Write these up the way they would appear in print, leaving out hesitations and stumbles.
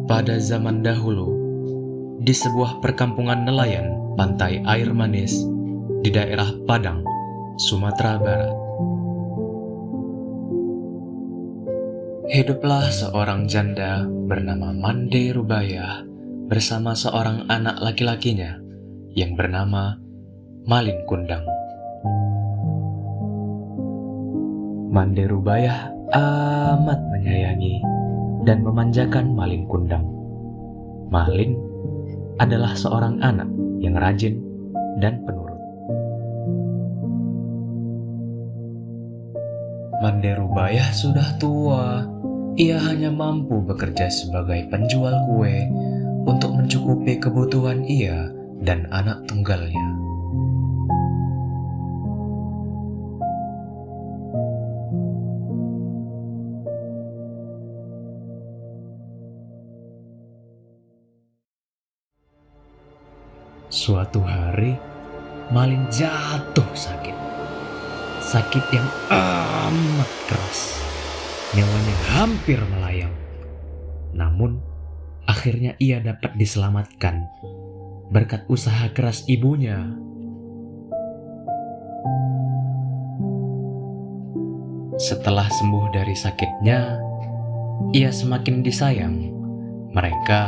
Pada zaman dahulu, di sebuah perkampungan nelayan pantai air manis di daerah Padang, Sumatera Barat, hiduplah seorang janda bernama Mande Rubayah bersama seorang anak laki-lakinya yang bernama Malin Kundang. Mande Rubayah amat menyayangi dan memanjakan Malin Kundang. Malin adalah seorang anak yang rajin dan penurut. Mande Rubayah sudah tua. Ia hanya mampu bekerja sebagai penjual kue untuk mencukupi kebutuhan ia dan anak tunggalnya. Suatu hari, Malin jatuh sakit. Sakit yang amat keras. Nyawanya hampir melayang. Namun, akhirnya ia dapat diselamatkan berkat usaha keras ibunya. Setelah sembuh dari sakitnya, ia semakin disayang. Mereka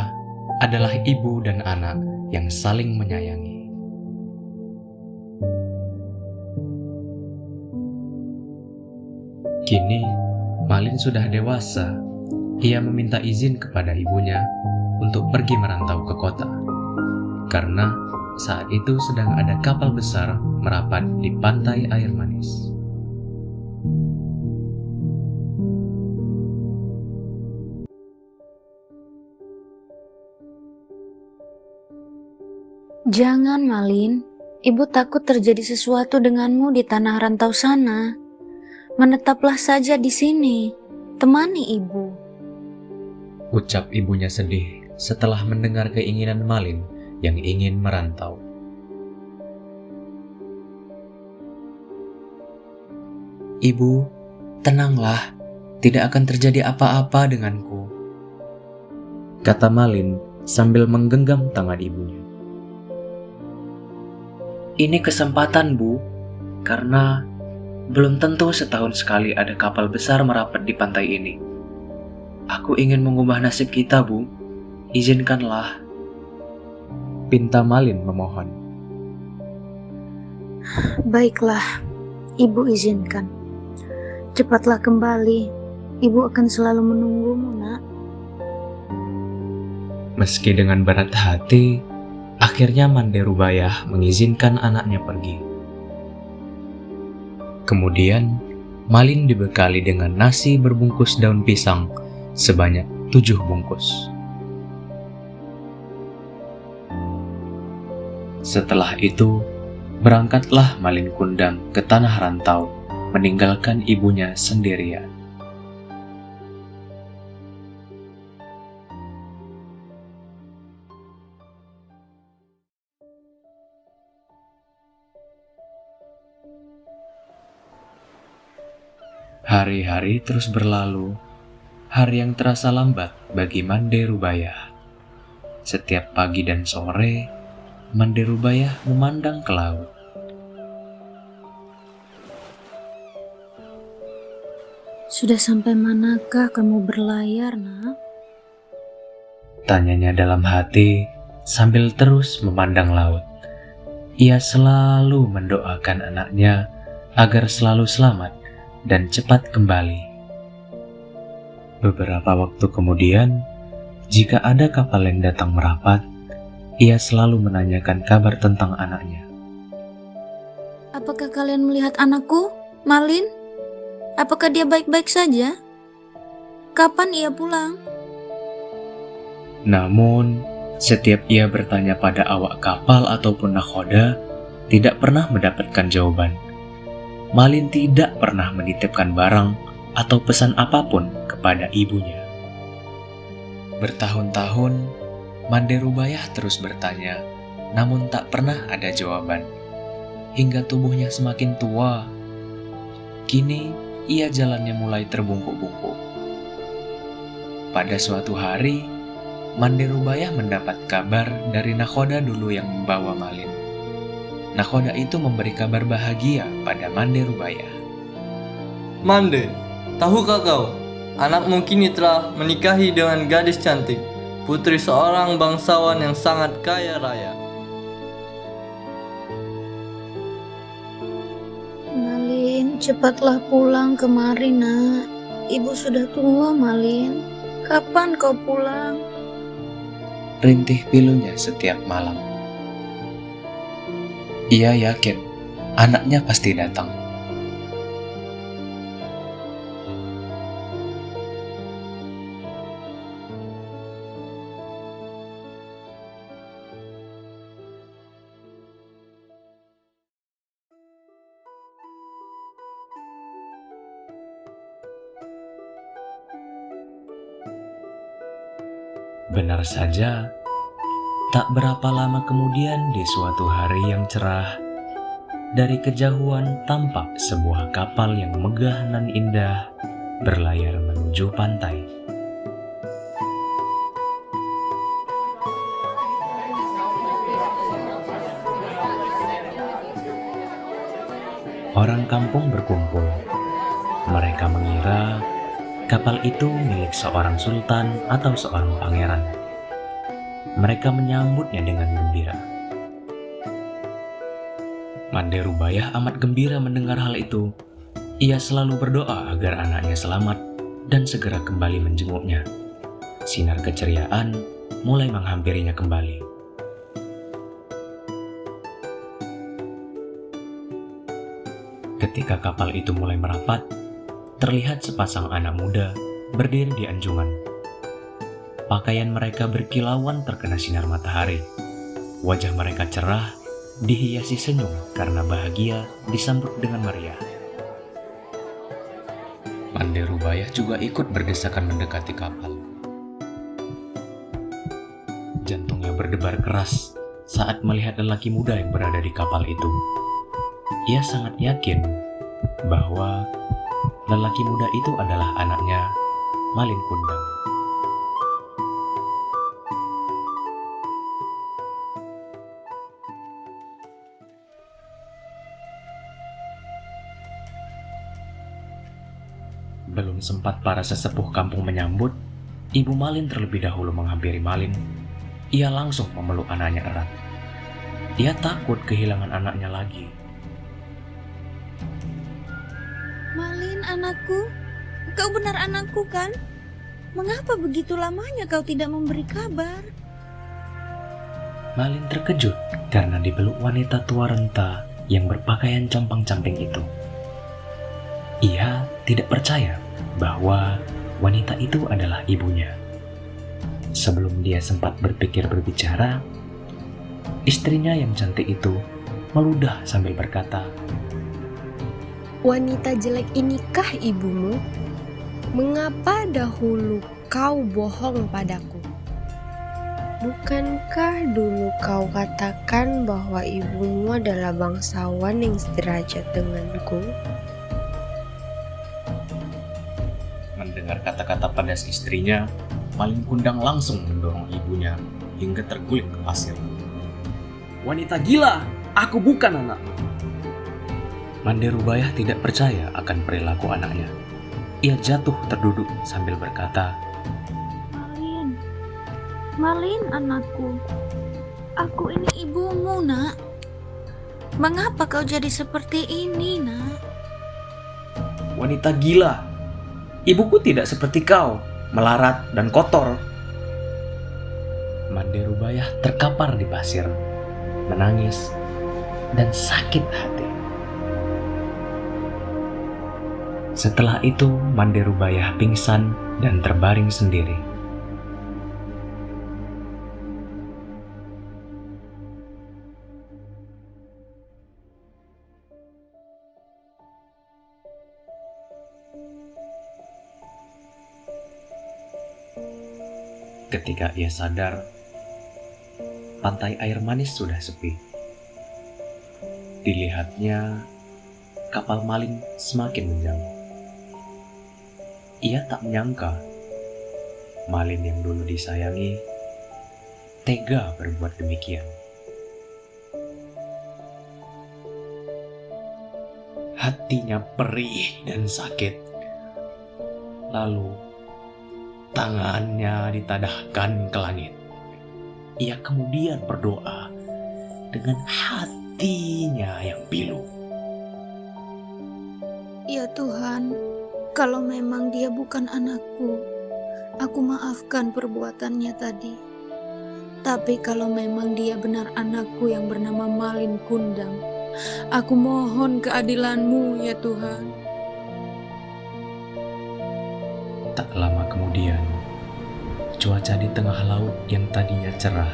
adalah ibu dan anak yang saling menyayangi. Kini, Malin sudah dewasa. Ia meminta izin kepada ibunya untuk pergi merantau ke kota. Karena saat itu sedang ada kapal besar merapat di pantai air manis. Jangan, Malin. Ibu takut terjadi sesuatu denganmu di tanah rantau sana. Menetaplah saja di sini. Temani ibu. Ucap ibunya sedih setelah mendengar keinginan Malin yang ingin merantau. Ibu, tenanglah. Tidak akan terjadi apa-apa denganku, kata Malin sambil menggenggam tangan ibunya. Ini kesempatan, Bu, karena belum tentu setahun sekali ada kapal besar merapat di pantai ini. Aku ingin mengubah nasib kita, Bu. Izinkanlah. Pinta Malin memohon. Baiklah, ibu izinkan. Cepatlah kembali. Ibu akan selalu menunggumu, nak. Meski dengan berat hati, akhirnya Mande Rubayah mengizinkan anaknya pergi. Kemudian, Malin dibekali dengan nasi berbungkus daun pisang sebanyak 7 bungkus. Setelah itu, berangkatlah Malin Kundang ke tanah rantau, meninggalkan ibunya sendirian. Hari-hari terus berlalu, hari yang terasa lambat bagi Mande Rubayah. Setiap pagi dan sore, Mande Rubayah memandang ke laut. Sudah sampai manakah kamu berlayar, nak? Tanyanya dalam hati sambil terus memandang laut. Ia selalu mendoakan anaknya agar selalu selamat dan cepat kembali. Beberapa waktu kemudian, jika ada kapal yang datang merapat, ia selalu menanyakan kabar tentang anaknya. Apakah kalian melihat anakku, Malin? Apakah dia baik-baik saja? Kapan ia pulang? Namun, setiap ia bertanya pada awak kapal ataupun nakhoda, tidak pernah mendapatkan jawaban. Malin tidak pernah menitipkan barang atau pesan apapun kepada ibunya. Bertahun-tahun, Mande Rubayah terus bertanya, namun tak pernah ada jawaban. Hingga tubuhnya semakin tua. Kini, ia jalannya mulai terbungkuk-bungkuk. Pada suatu hari, Mande Rubaya mendapat kabar dari nakhoda dulu yang membawa Malin. Nakhoda itu memberi kabar bahagia pada Mande Rubaya. Mande, tahukah kau, anakmu kini telah menikahi dengan gadis cantik, putri seorang bangsawan yang sangat kaya raya. Malin, cepatlah pulang kemari, nak. Ibu sudah tua, Malin. Kapan kau pulang? Rintih pilunya setiap malam. Ia yakin anaknya pasti datang. Benar saja, tak berapa lama kemudian di suatu hari yang cerah, dari kejauhan tampak sebuah kapal yang megah nan indah berlayar menuju pantai. Orang kampung berkumpul. Mereka mengira kapal itu milik seorang sultan atau seorang pangeran. Mereka menyambutnya dengan gembira. Mande Rubaya amat gembira mendengar hal itu. Ia selalu berdoa agar anaknya selamat dan segera kembali menjenguknya. Sinar keceriaan mulai menghampirinya kembali. Ketika kapal itu mulai merapat, terlihat sepasang anak muda berdiri di anjungan. Pakaian mereka berkilauan terkena sinar matahari. Wajah mereka cerah, dihiasi senyum karena bahagia disambut dengan meriah. Mande Rubaya juga ikut berdesakan mendekati kapal. Jantungnya berdebar keras saat melihat lelaki muda yang berada di kapal itu. Ia sangat yakin bahwa lelaki muda itu adalah anaknya, Malin Kundang. Belum sempat para sesepuh kampung menyambut, Ibu Malin terlebih dahulu menghampiri Malin. Ia langsung memeluk anaknya erat. Ia takut kehilangan anaknya lagi. Malin, anakku. Kau benar anakku kan? Mengapa begitu lamanya kau tidak memberi kabar? Malin terkejut karena dipeluk wanita tua renta yang berpakaian compang-camping itu. Ia tidak percaya bahwa wanita itu adalah ibunya. Sebelum dia sempat berpikir berbicara, istrinya yang cantik itu meludah sambil berkata, "Wanita jelek inikah ibumu? Mengapa dahulu kau bohong padaku? Bukankah dulu kau katakan bahwa ibumu adalah bangsawan yang sederajat denganku?" Mendengar kata-kata pedas istrinya, Malin Kundang langsung mendorong ibunya hingga terguling ke pasir. "Wanita gila, aku bukan anakmu." Mande Rubaya tidak percaya akan perilaku anaknya. Ia jatuh terduduk sambil berkata, Malin, Malin anakku. Aku ini ibumu, nak. Mengapa kau jadi seperti ini, nak? "Wanita gila, ibuku tidak seperti kau, melarat dan kotor." Mande Rubaya terkapar di pasir, menangis, dan sakit hati. Setelah itu, Mande Rubaya pingsan dan terbaring sendiri. Ketika ia sadar, pantai air manis sudah sepi. Dilihatnya, kapal Malin semakin menjauh. Ia tak menyangka Malin yang dulu disayangi tega berbuat demikian. Hatinya perih dan sakit. Lalu tangannya ditadahkan ke langit. Ia kemudian berdoa dengan hatinya yang pilu. Ya Tuhan, kalau memang dia bukan anakku, aku maafkan perbuatannya tadi. Tapi kalau memang dia benar anakku yang bernama Malin Kundang, aku mohon keadilan-Mu ya Tuhan. Tak lama kemudian, cuaca di tengah laut yang tadinya cerah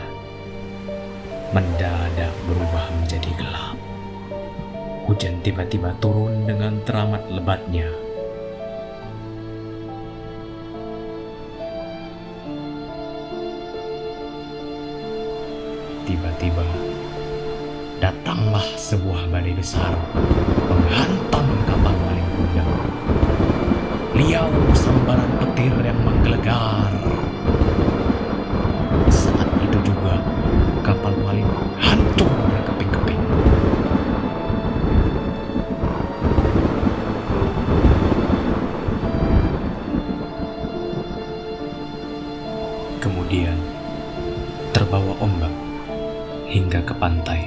mendadak berubah menjadi gelap. Hujan tiba-tiba turun dengan teramat lebatnya. Tiba-tiba datanglah sebuah badai besar menghantam kapal Malin Kundang. Liau sambaran petir yang menggelegar. Saat itu juga kapal Malin hancur berkeping-keping. Kemudian terbawa ombak hingga ke pantai.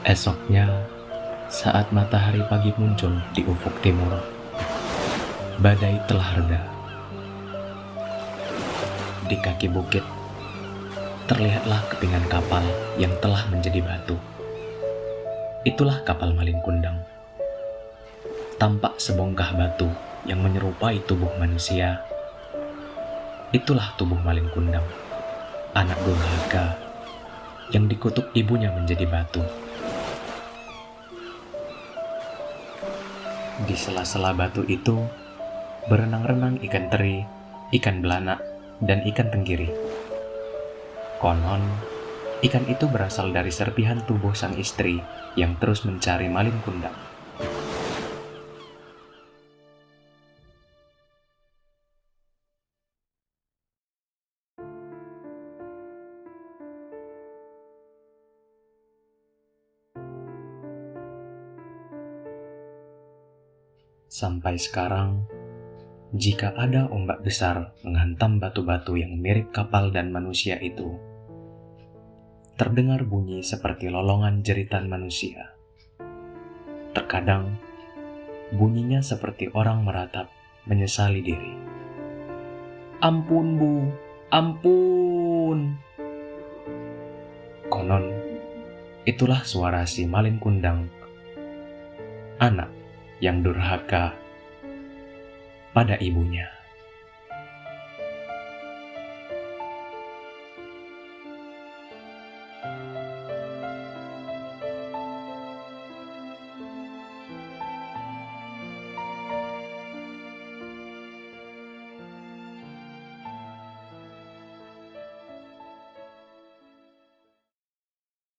Esoknya, saat matahari pagi muncul di ufuk timur, badai telah reda. Di kaki bukit, terlihatlah kepingan kapal yang telah menjadi batu. Itulah kapal Malin Kundang. Tampak sebongkah batu yang menyerupai tubuh manusia. Itulah tubuh Malin Kundang, anak durhaka yang dikutuk ibunya menjadi batu. Di sela-sela batu itu berenang-renang ikan teri, ikan belanak, dan ikan tenggiri. Konon, ikan itu berasal dari serpihan tubuh sang istri yang terus mencari Malin Kundang. Sampai sekarang, jika ada ombak besar menghantam batu-batu yang mirip kapal dan manusia itu, terdengar bunyi seperti lolongan jeritan manusia. Terkadang, bunyinya seperti orang meratap, menyesali diri. "Ampun, Bu, ampun!" Konon, itulah suara si Malin Kundang, anak yang durhaka pada ibunya.